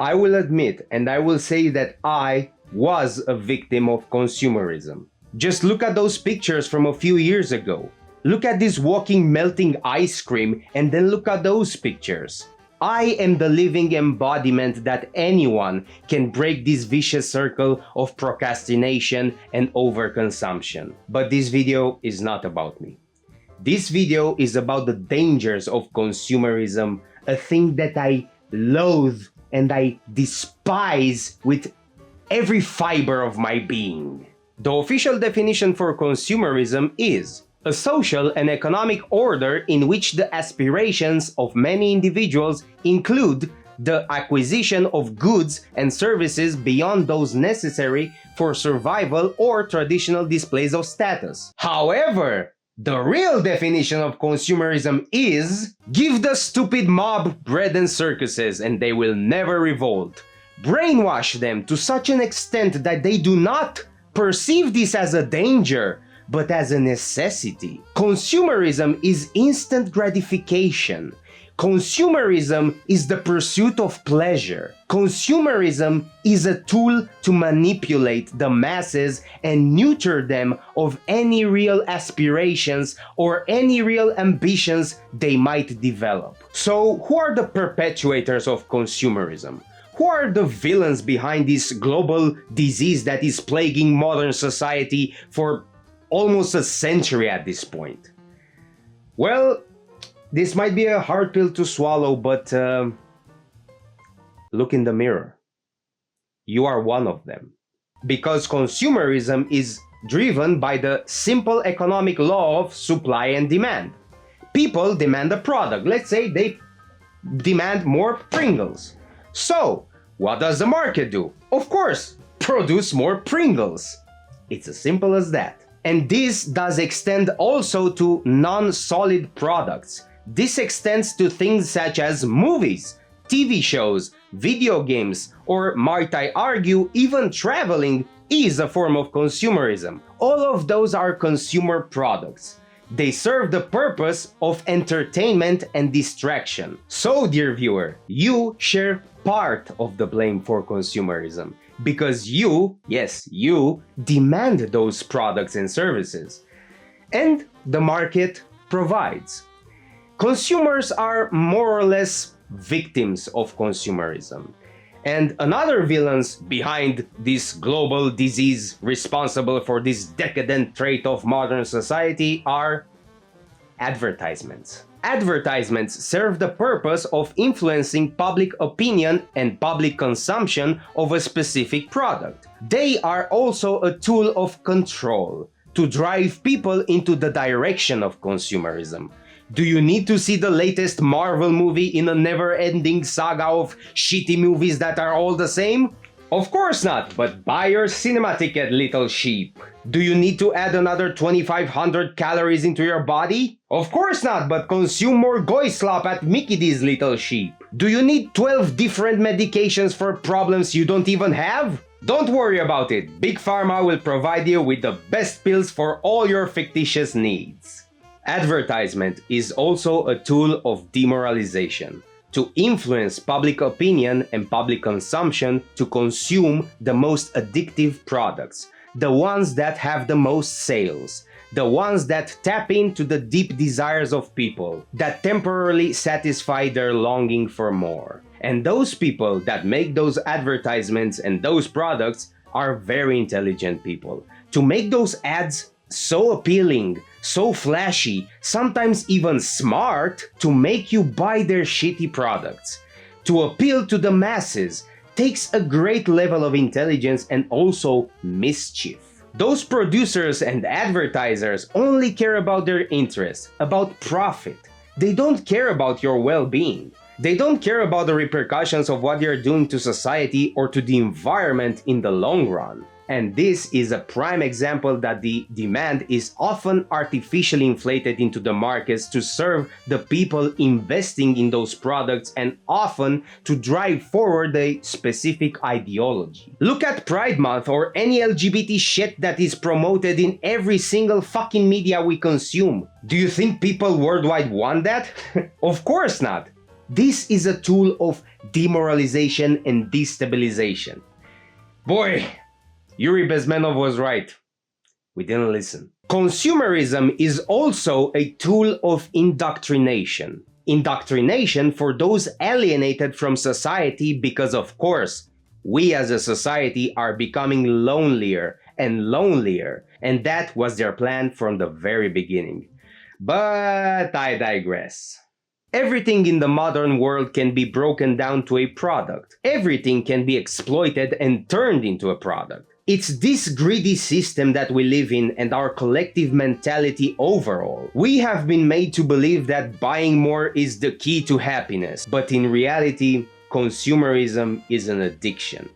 I will admit and I will say that I was a victim of consumerism. Just look at those pictures from a few years ago. Look at this walking melting ice cream and then look at those pictures. I am the living embodiment that anyone can break this vicious circle of procrastination and overconsumption. But this video is not about me. This video is about the dangers of consumerism, a thing that I loathe and I despise with every fiber of my being. The official definition for consumerism is a social and economic order in which the aspirations of many individuals include the acquisition of goods and services beyond those necessary for survival or traditional displays of status. However, the real definition of consumerism is give the stupid mob bread and circuses and they will never revolt. Brainwash them to such an extent that they do not perceive this as a danger, but as a necessity. Consumerism is instant gratification. Consumerism is the pursuit of pleasure. Consumerism is a tool to manipulate the masses and neuter them of any real aspirations or any real ambitions they might develop. So, who are the perpetuators of consumerism? Who are the villains behind this global disease that is plaguing modern society for almost a century at this point? Well, this might be a hard pill to swallow, but look in the mirror. You are one of them. Because consumerism is driven by the simple economic law of supply and demand. People demand a product. Let's say they demand more Pringles. So, what does the market do? Of course, produce more Pringles. It's as simple as that. And this does extend also to non-solid products. This extends to things such as movies, TV shows, video games, or might I argue, even traveling is a form of consumerism. All of those are consumer products. They serve the purpose of entertainment and distraction. So, dear viewer, you share part of the blame for consumerism. Because you, yes, you, demand those products and services. And the market provides. Consumers are more or less victims of consumerism. And another villains behind this global disease responsible for this decadent trait of modern society are advertisements. Advertisements serve the purpose of influencing public opinion and public consumption of a specific product. They are also a tool of control to drive people into the direction of consumerism. Do you need to see the latest Marvel movie in a never-ending saga of shitty movies that are all the same? Of course not, but buy your cinema ticket, little sheep. Do you need to add another 2,500 calories into your body? Of course not, but consume more goy slop at Mickey D's, little sheep. Do you need 12 different medications for problems you don't even have? Don't worry about it, Big Pharma will provide you with the best pills for all your fictitious needs. Advertisement is also a tool of demoralization, to influence public opinion and public consumption to consume the most addictive products, the ones that have the most sales, the ones that tap into the deep desires of people, that temporarily satisfy their longing for more. And those people that make those advertisements and those products are very intelligent people. To make those ads so appealing, so flashy, sometimes even smart, to make you buy their shitty products. To appeal to the masses takes a great level of intelligence and also mischief. Those producers and advertisers only care about their interests, about profit. They don't care about your well-being. They don't care about the repercussions of what they're doing to society or to the environment in the long run. And this is a prime example that the demand is often artificially inflated into the markets to serve the people investing in those products and often to drive forward a specific ideology. Look at Pride Month or any LGBT shit that is promoted in every single fucking media we consume. Do you think people worldwide want that? Of course not. This is a tool of demoralization and destabilization. Boy, Yuri Bezmenov was right. We didn't listen. Consumerism is also a tool of indoctrination. Indoctrination for those alienated from society because, of course, we as a society are becoming lonelier and lonelier, and that was their plan from the very beginning. But I digress. Everything in the modern world can be broken down to a product. Everything can be exploited and turned into a product. It's this greedy system that we live in and our collective mentality overall. We have been made to believe that buying more is the key to happiness, but in reality, consumerism is an addiction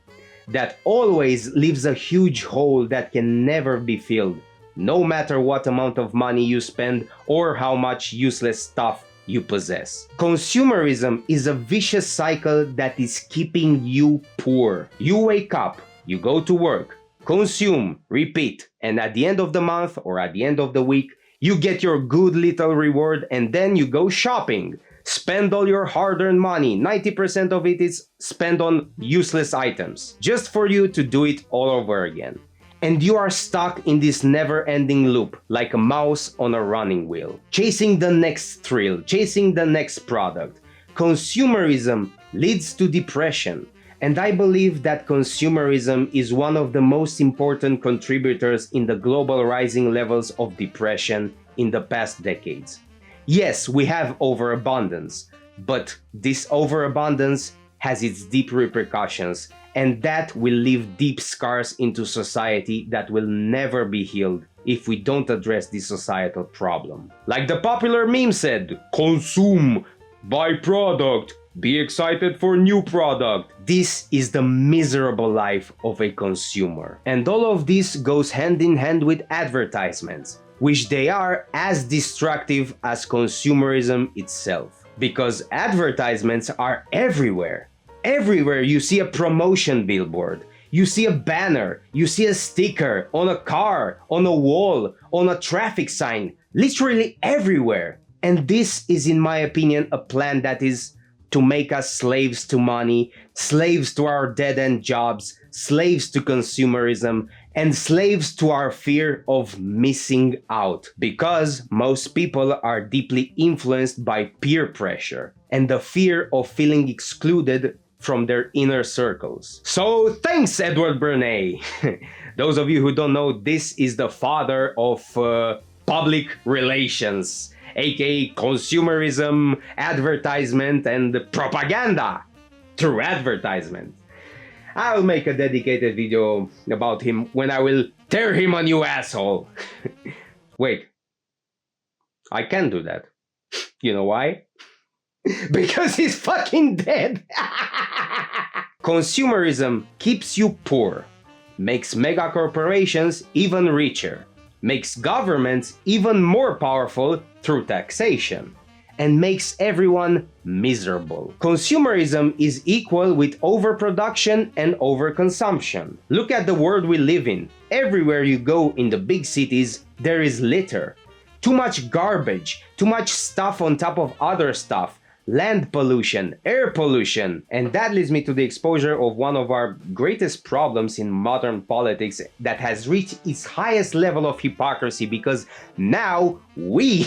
that always leaves a huge hole that can never be filled, no matter what amount of money you spend or how much useless stuff you possess. Consumerism is a vicious cycle that is keeping you poor. You wake up, you go to work, consume, repeat, and at the end of the month or at the end of the week, you get your good little reward and then you go shopping. Spend all your hard-earned money. 90% of it is spent on useless items, just for you to do it all over again. And you are stuck in this never-ending loop, like a mouse on a running wheel, chasing the next thrill, chasing the next product. Consumerism leads to depression, and I believe that consumerism is one of the most important contributors in the global rising levels of depression in the past decades. Yes, we have overabundance, but this overabundance has its deep repercussions, and that will leave deep scars into society that will never be healed if we don't address this societal problem. Like the popular meme said, consume, buy product, be excited for new product. This is the miserable life of a consumer. And all of this goes hand in hand with advertisements, which they are as destructive as consumerism itself. Because advertisements are everywhere. Everywhere you see a promotion billboard, you see a banner, you see a sticker on a car, on a wall, on a traffic sign, literally everywhere. And this is, in my opinion, a plan that is to make us slaves to money, slaves to our dead-end jobs, slaves to consumerism, and slaves to our fear of missing out. Because most people are deeply influenced by peer pressure and the fear of feeling excluded from their inner circles. So thanks, Edward Bernays. Those of you who don't know, this is the father of public relations, aka consumerism, advertisement, and propaganda through advertisement. I'll make a dedicated video about him when I will tear him a new asshole. Wait, I can do that. You know why? Because he's fucking dead. Consumerism keeps you poor, makes mega corporations even richer, makes governments even more powerful through taxation, and makes everyone miserable. Consumerism is equal with overproduction and overconsumption. Look at the world we live in. Everywhere you go in the big cities, there is litter. Too much garbage, too much stuff on top of other stuff. Land pollution, air pollution. And that leads me to the exposure of one of our greatest problems in modern politics that has reached its highest level of hypocrisy, because now we,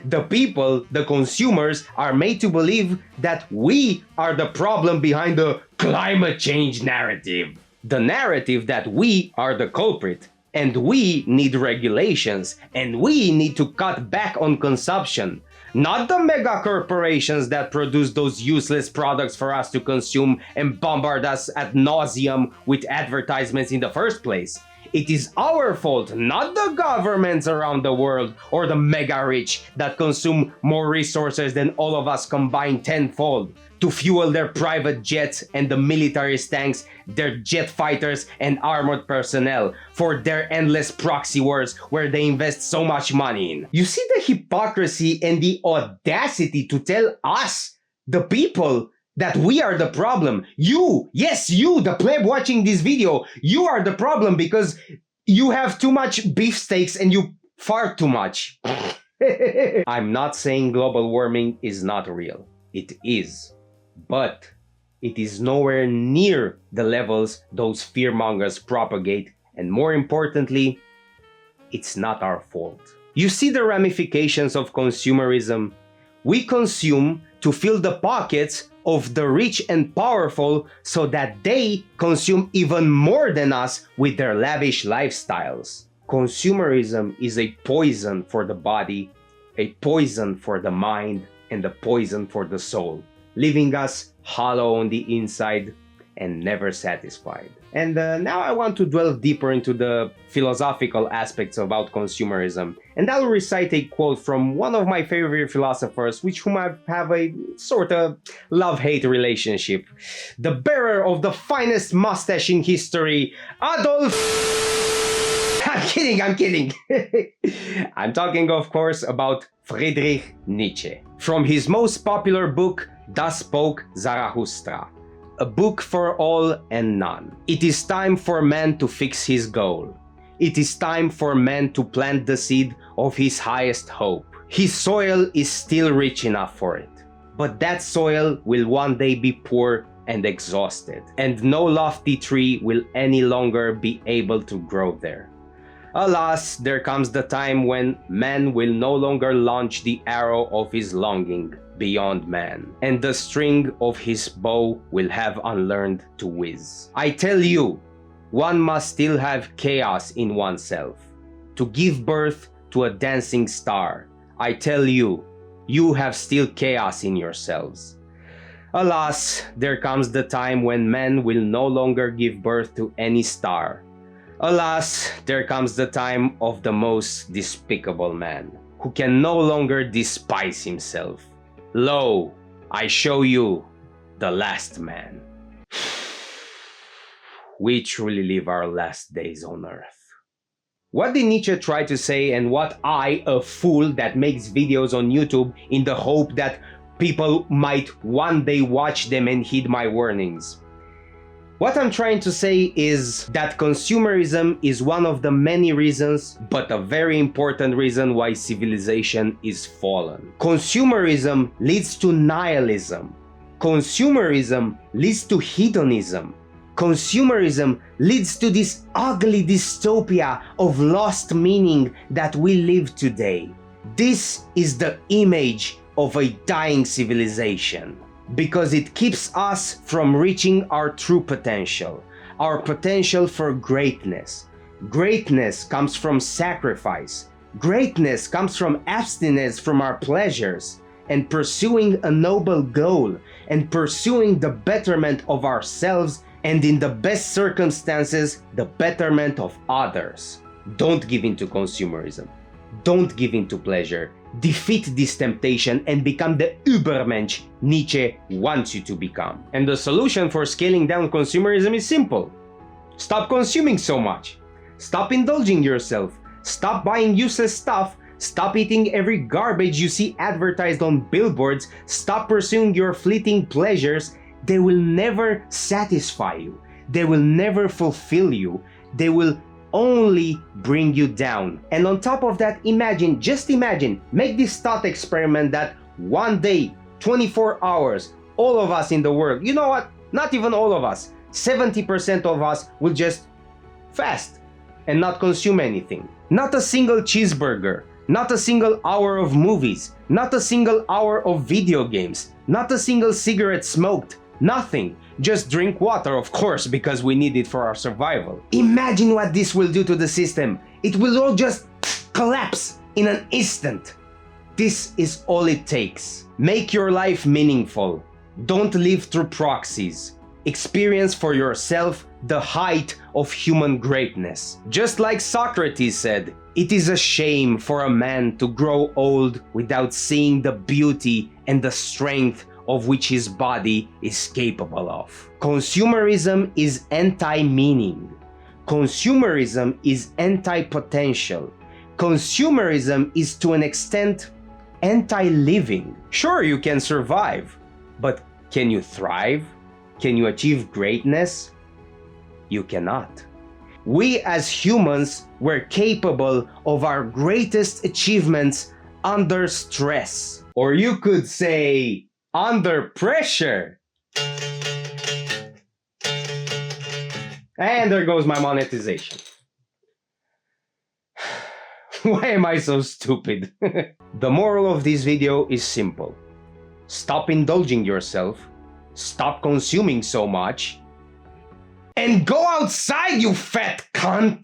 the people, the consumers, are made to believe that we are the problem behind the climate change narrative. The narrative that we are the culprit. And we need regulations, and we need to cut back on consumption. Not the mega corporations that produce those useless products for us to consume and bombard us ad nauseum with advertisements in the first place. It is our fault, not the governments around the world or the mega rich that consume more resources than all of us combined tenfold to fuel their private jets and the military's tanks, their jet fighters and armored personnel for their endless proxy wars where they invest so much money in. You see the hypocrisy and the audacity to tell us, the people, that we are the problem. You, yes you, the pleb watching this video, you are the problem because you have too much beefsteaks and you fart too much. I'm not saying global warming is not real. It is. But it is nowhere near the levels those fearmongers propagate, and more importantly, it's not our fault. You see the ramifications of consumerism? We consume to fill the pockets of the rich and powerful so that they consume even more than us with their lavish lifestyles. Consumerism is a poison for the body, a poison for the mind, and a poison for the soul, leaving us hollow on the inside and never satisfied. And now I want to delve deeper into the philosophical aspects about consumerism. And I'll recite a quote from one of my favorite philosophers, with whom I have a sort of love-hate relationship. The bearer of the finest mustache in history, Adolf... I'm kidding. I'm talking, of course, about Friedrich Nietzsche. From his most popular book, Thus Spoke Zarathustra. A book for all and none. It is time for man to fix his goal. It is time for man to plant the seed of his highest hope. His soil is still rich enough for it. But that soil will one day be poor and exhausted, and no lofty tree will any longer be able to grow there. Alas, there comes the time when man will no longer launch the arrow of his longing beyond man, and the string of his bow will have unlearned to whiz. I tell you, one must still have chaos in oneself to give birth to a dancing star. I tell you, you have still chaos in yourselves. Alas, there comes the time when man will no longer give birth to any star. Alas, there comes the time of the most despicable man, who can no longer despise himself. Lo, I show you the last man. We truly live our last days on earth. What did Nietzsche try to say, and what I, a fool that makes videos on YouTube in the hope that people might one day watch them and heed my warnings? What I'm trying to say is that consumerism is one of the many reasons, but a very important reason, why civilization is fallen. Consumerism leads to nihilism. Consumerism leads to hedonism. Consumerism leads to this ugly dystopia of lost meaning that we live today. This is the image of a dying civilization, because it keeps us from reaching our true potential, our potential for greatness. Greatness comes from sacrifice. Greatness comes from abstinence from our pleasures and pursuing a noble goal and pursuing the betterment of ourselves and, in the best circumstances, the betterment of others. Don't give in to consumerism. Don't give in to pleasure. Defeat this temptation and become the Übermensch Nietzsche wants you to become. And the solution for scaling down consumerism is simple. Stop consuming so much. Stop indulging yourself. Stop buying useless stuff. Stop eating every garbage you see advertised on billboards. Stop pursuing your fleeting pleasures. They will never satisfy you. They will never fulfill you. They will only bring you down. And on top of that, just imagine, make this thought experiment that one day, 24 hours, all of us in the world, you know what? Not even all of us, 70% of us will just fast and not consume anything. Not a single cheeseburger, not a single hour of movies, not a single hour of video games, not a single cigarette smoked, nothing. Just drink water, of course, because we need it for our survival. Imagine what this will do to the system. It will all just collapse in an instant. This is all it takes. Make your life meaningful. Don't live through proxies. Experience for yourself the height of human greatness. Just like Socrates said, it is a shame for a man to grow old without seeing the beauty and the strength of which his body is capable of. Consumerism is anti-meaning. Consumerism is anti-potential. Consumerism is, to an extent, anti-living. Sure, you can survive, but can you thrive? Can you achieve greatness? You cannot. We as humans were capable of our greatest achievements under stress. Or you could say, under pressure. And there goes my monetization. Why am I so stupid? The moral of this video is simple. Stop indulging yourself, stop consuming so much, and go outside, you fat cunt!